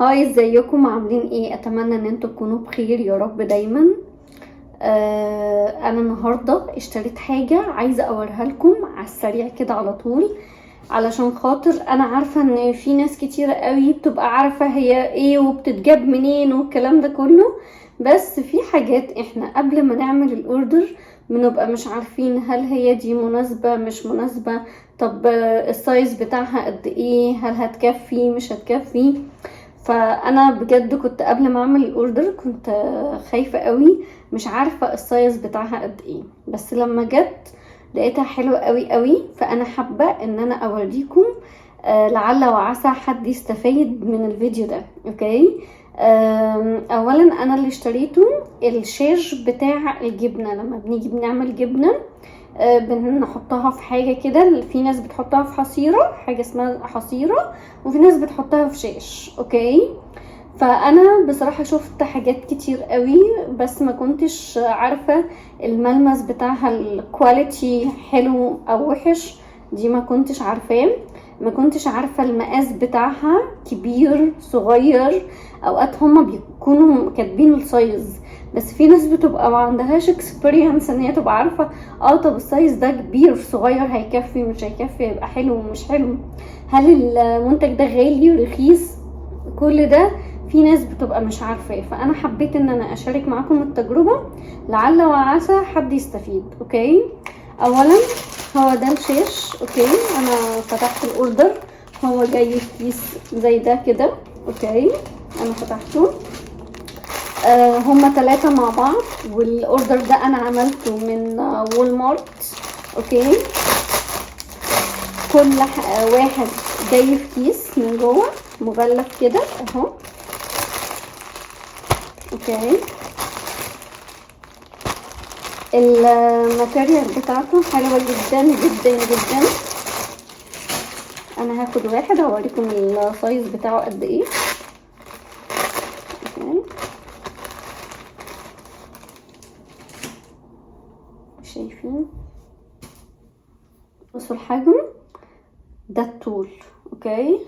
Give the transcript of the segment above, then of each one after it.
هاي، ازيكم؟ عاملين ايه؟ اتمنى ان انتوا تكونوا بخير يا رب دايما. انا النهارده اشتريت حاجه عايزه اوريها لكم على السريع كده على طول، علشان خاطر انا عارفه ان في ناس كتيره قوي بتبقى عارفه هي ايه وبتتجاب منين والكلام ده كله. بس في حاجات احنا قبل ما نعمل الاوردر بنبقى مش عارفين هل هي دي مناسبه مش مناسبه. طب السايز بتاعها قد ايه؟ هل هتكفي مش هتكفي؟ فانا بجد كنت قبل ما اعمل الاوردر كنت خايفه قوي، مش عارفه السايز بتاعها قد ايه. بس لما جت لقيتها حلوه قوي قوي، فانا حابه ان انا اوريكم لعل وعسى حد يستفيد من الفيديو ده. اوكي. اولا انا اللي اشتريته الشاش بتاع الجبنه. لما بنيجي بنعمل جبنه بنحطها في حاجه كده، في ناس بتحطها في حصيره، حاجه اسمها حصيره، وفي ناس بتحطها في شاش. اوكي. فانا بصراحه شفت حاجات كتير قوي، بس ما كنتش عارفه الملمس بتاعها، الكواليتي حلو او وحش، دي ما كنتش عارفاه. ما كنتش عارفه المقاس بتاعها كبير صغير. اوقات هما بيكونوا كاتبين السايز، بس في ناس بتبقى ما عندهاش اكسبيرينس ان هي تبقى عارفه طب السايز ده كبير صغير هيكفي مش هيكفي، يبقى حلو ومش حلو، هل المنتج ده غالي ورخيص، كل ده في ناس بتبقى مش عارفاه. فانا حبيت ان انا اشارك معاكم التجربه لعل وعسى حد يستفيد. اوكي. اولا هو ده الشاش. اوكي. انا فتحت الاوردر، هو جاي في كيس زي ده كده. اوكي. انا فتحته. هما 3 مع بعض، والاوردر ده انا عملته من وول مارت. اوكي. كل واحد جاي في كيس من جوه مغلف كده اهو. اوكي. الماتيريال بتاعته حلوه جدا جدا جدا. انا هاخد واحد هوريكم السايز بتاعه قد ايه. اوكي. شايفين؟ بصوا الحجم ده، الطول. اوكي.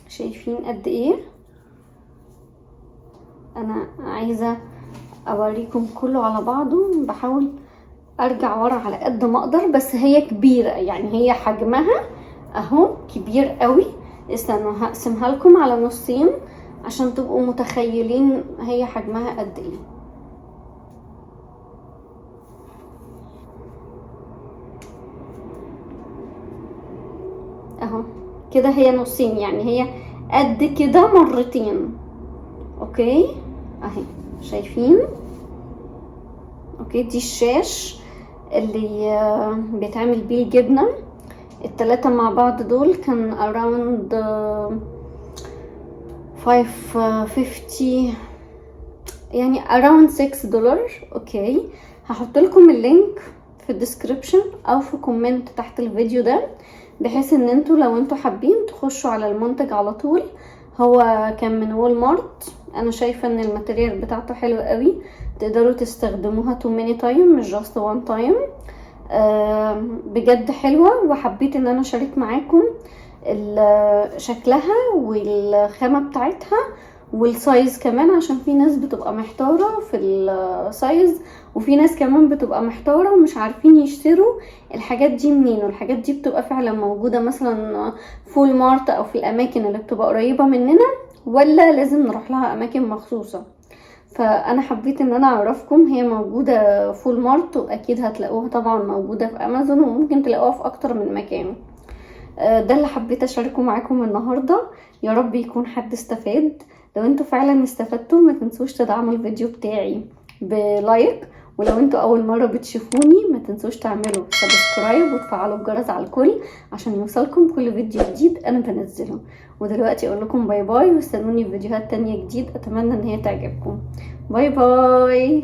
شايفين قد ايه؟ انا عايزه اوريكم كله على بعضه، بحاول ارجع ورا على قد ما اقدر، بس هي كبيره، يعني هي حجمها اهو كبير قوي. استنوا هقسمها لكم على نصين عشان تبقوا متخيلين هي حجمها قد ايه. اهو كده هي نصين، يعني هي قد كده مرتين. اوكي. اهي شايفين؟ اوكي. دي الشاش اللي بيتعمل بيه الجبنه. ال3 مع بعض دول كان around $5.50، يعني around $6. اوكي. هحط لكم اللينك في الديسكريبشن او في كومنت تحت الفيديو ده، بحيث ان انتوا لو انتوا حابين تخشوا على المنتج على طول. هو كان من وول مارت. انا شايفه ان الماتيريال بتاعته حلوه قوي، تقدروا تستخدموها to many time مش just one time. بجد حلوه، وحبيت ان انا اشارك معاكم شكلها والخامه بتاعتها والسايز كمان، عشان في ناس بتبقى محتاره في السايز، وفي ناس كمان بتبقى محتاره ومش عارفين يشتروا الحاجات دي منين. والحاجات دي بتبقى فعلا موجوده مثلا فول مارت او في الاماكن اللي بتبقى قريبه مننا، ولا لازم نروح لها اماكن مخصوصه. فانا حبيت ان انا اعرفكم هي موجوده فول مارت، واكيد هتلاقوها طبعا موجوده في امازون، وممكن تلاقوها في اكتر من مكان. ده اللي حبيت اشاركه معاكم النهارده. يا رب يكون حد استفاد. لو انتوا فعلا استفدتوا ما تنسوش تدعموا الفيديو بتاعي بلايك، ولو انتوا اول مره بتشوفوني ما تنسوش تعملوا سبسكرايب وتفعلوا الجرس على الكل عشان يوصلكم كل فيديو جديد انا بنزله. ودلوقتي اقول لكم باي باي، واستنوني في فيديوهات تانية جديد اتمنى ان هي تعجبكم. باي باي.